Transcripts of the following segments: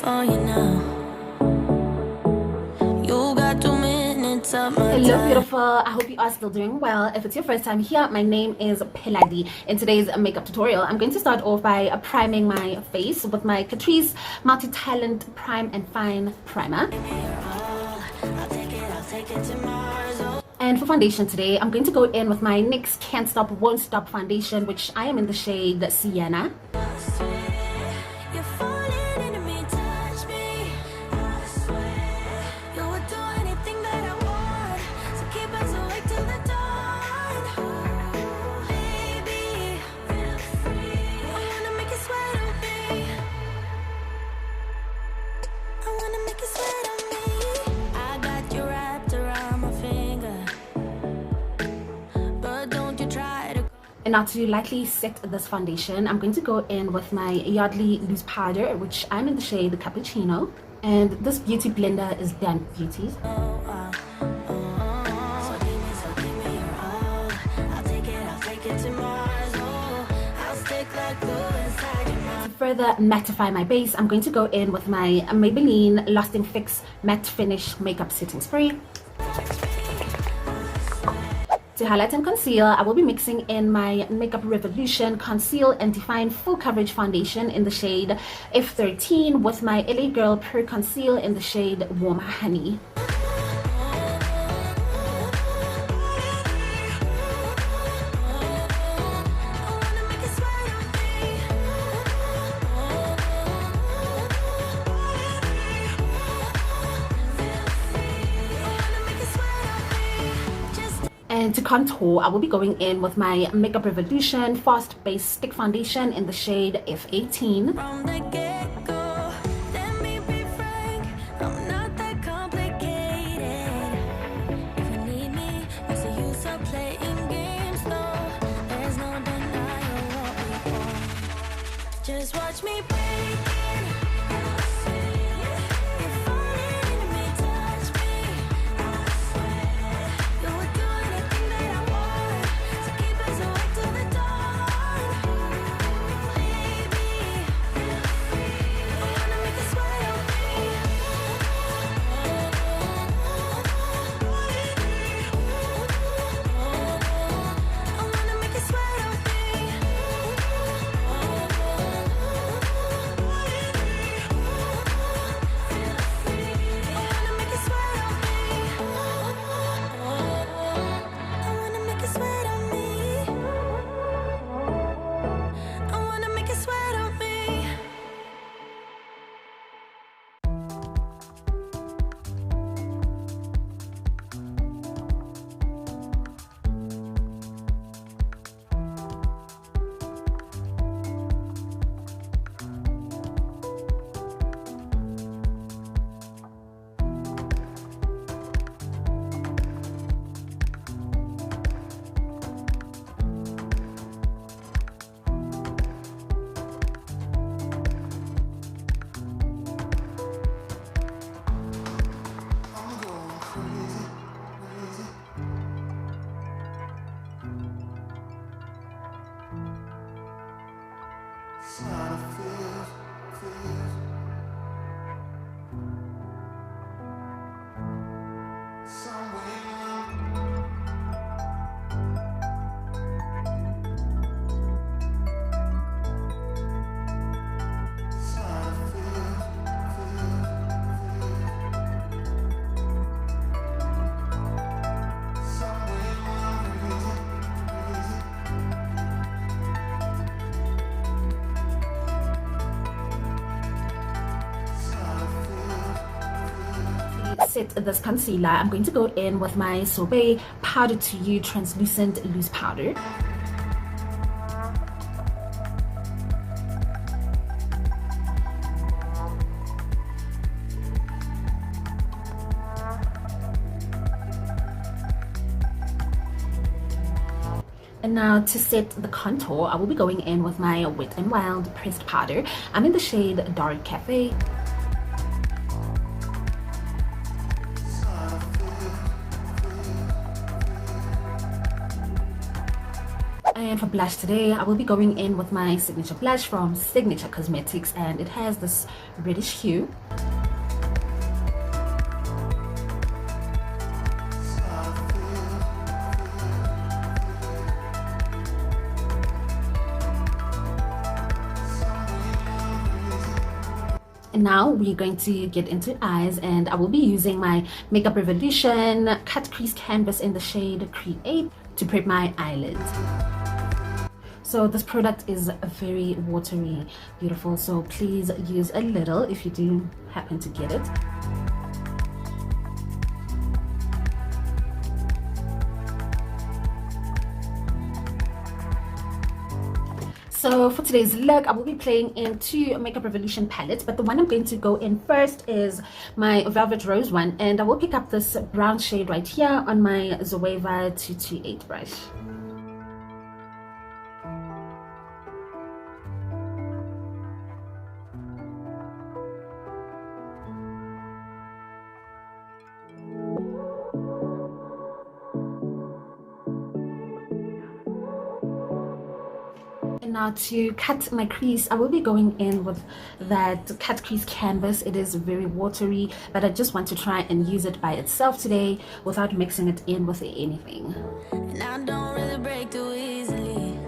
for you now. You got 2 minutes of my Hello time. beautiful, I hope you are still doing well. If it's your first time here, my name is Peladi. In today's makeup tutorial, I'm going to start off by priming my face with my Catrice Multi-Talent Prime and Fine Primer. I'll take it to Mars. And for foundation today, I'm going to go in with my NYX Can't Stop Won't Stop foundation, which I am in the shade Sienna. You're falling into me, touch me. I swear you would do anything that I want. So keep us awake till the dawn. Baby, feel free. I wanna make you sweat on me. I wanna make you sweat on me. I got you wrapped around my finger, but don't you try to. And now to lightly set this foundation, I'm going to go in with my Yardley loose powder, which I'm in the shade Cuppacino. And this beauty blender is Done Beauty. So give me your all. I'll take it to Mars. Oh, I'll stick like glue inside your mouth. To further mattify my base, I'm going to go in with my Maybelline Lasting Fix Matte Finish Makeup Setting Spray. To highlight and conceal, I will be mixing in my Makeup Revolution Conceal and Define Full Coverage Foundation in the shade F13 with my LA Girl Pure Conceal in the shade Warm Honey. And to contour, I will be going in with my Makeup Revolution Fast Base Stick Foundation in the shade F18. From the get-go, let me be frank, I'm not that complicated. If you need me, what's the use of playing games, though? There's no denying what we want. Just watch me break it. You're falling into me, touch me. I swear you would do anything that I want. So keep us awake till the dawn. Baby, feel free. I wanna make you sweat on me. I wanna make you sweat on me. Feel free. I wanna make you sweat on me. I wanna make you sweat on me. I wanna make you sweat on me. Set this concealer, I'm going to go in with my Sorbet Powder to You Translucent Loose Powder. And now to set the contour, I will be going in with my Wet n Wild Pressed Powder. I'm in the shade Dark Cafe. And for blush today, I will be going in with my signature blush from Signature Cosmetics, and it has this reddish hue. And now we're going to get into eyes, and I will be using my Makeup Revolution Cut Crease Canvas in the shade Create to prep my eyelids. So this product is very watery, beautiful, so please use a little if you do happen to get it. So for today's look, I will be playing in two Makeup Revolution palettes, but the one I'm going to go in first is my Velvet Rose one, and I will pick up this brown shade right here on my Zoeva 228 brush. And now to cut my crease, I will be going in with that cut crease canvas. It is very watery, but I just want to try and use it by itself today without mixing it in with anything. And I don't really break too easily,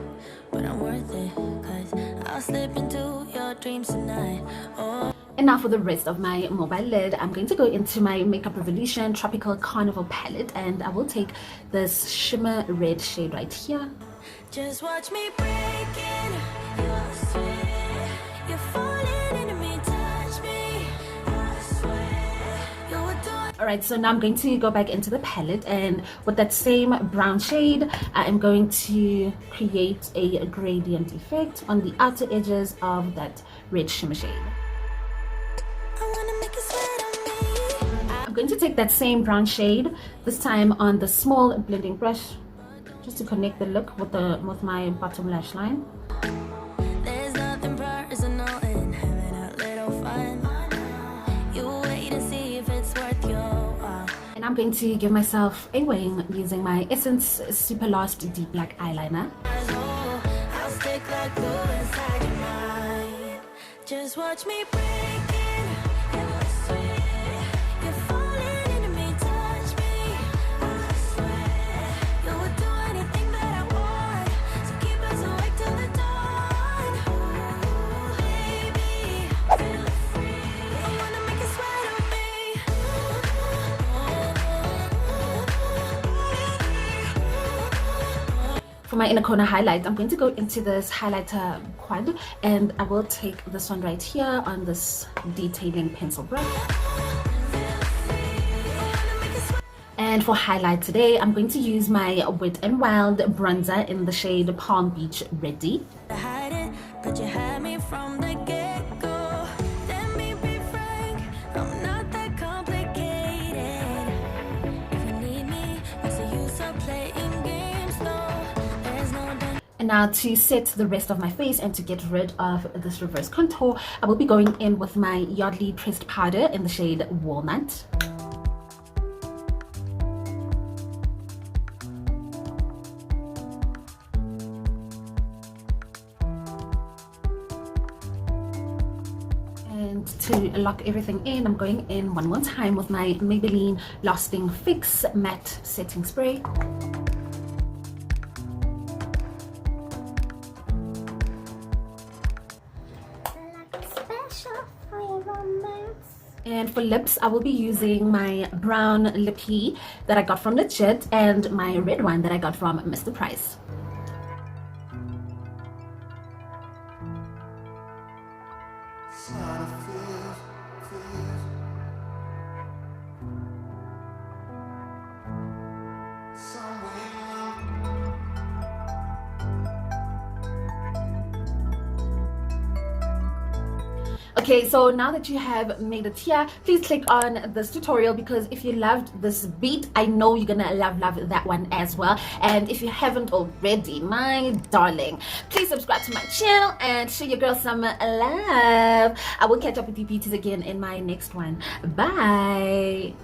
but I'm worth it, 'cause I'll slip into your dreams tonight. Oh. And now for the rest of my mobile lid, I'm going to go into my Makeup Revolution Tropical Carnival palette, and I will take this shimmer red shade right here. Just watch me breaking your sweat. You're falling into me, touch me. I swear you're doing. Alright, so now I'm going to go back into the palette, and with that same brown shade, I am going to create a gradient effect on the outer edges of that red shimmer shade. I wanna make you sweat on me. I'm going to take that same brown shade, this time on the small blending brush, just to connect the look with my bottom lash line. There's nothing personal in having a little fun. You wait and see if it's worth your while. And I'm going to give myself a wing using my Essence Super Lost Deep Black Eyeliner. I'll stick like glue inside your mind. Just watch me breaking your sweat. You're falling into me, touch me. I swear you would do anything that I want. So keep us awake till the dawn. Ooh, baby, feel free. I wanna make you sweat on me. For my inner corner highlight, I'm going to go into this highlighter quad, and I will take this one right here on this detailing pencil brush. And for highlight today, I'm going to use my Wet n Wild bronzer in the shade Palm Beach Ready. Hide it, but you had me from the get-go. Let me be frank, I'm not that complicated. If you need me, what's the use of playing games though? There's no danger. And now to set the rest of my face and to get rid of this reverse contour, I will be going in with my Yardley pressed powder in the shade Walnut. And to lock everything in, I'm going in one more time with my Maybelline Lasting Fix Matte Setting Spray. And for lips, I will be using my brown lippy that I got from Legit and my red one that I got from Mr. Price. Okay, so now that you have made it here, please click on this tutorial, because if you loved this beat, I know you're gonna love that one as well. And if you haven't already, my darling, please subscribe to my channel and show your girl some love. I will catch up with you beauties again in my next one. Bye.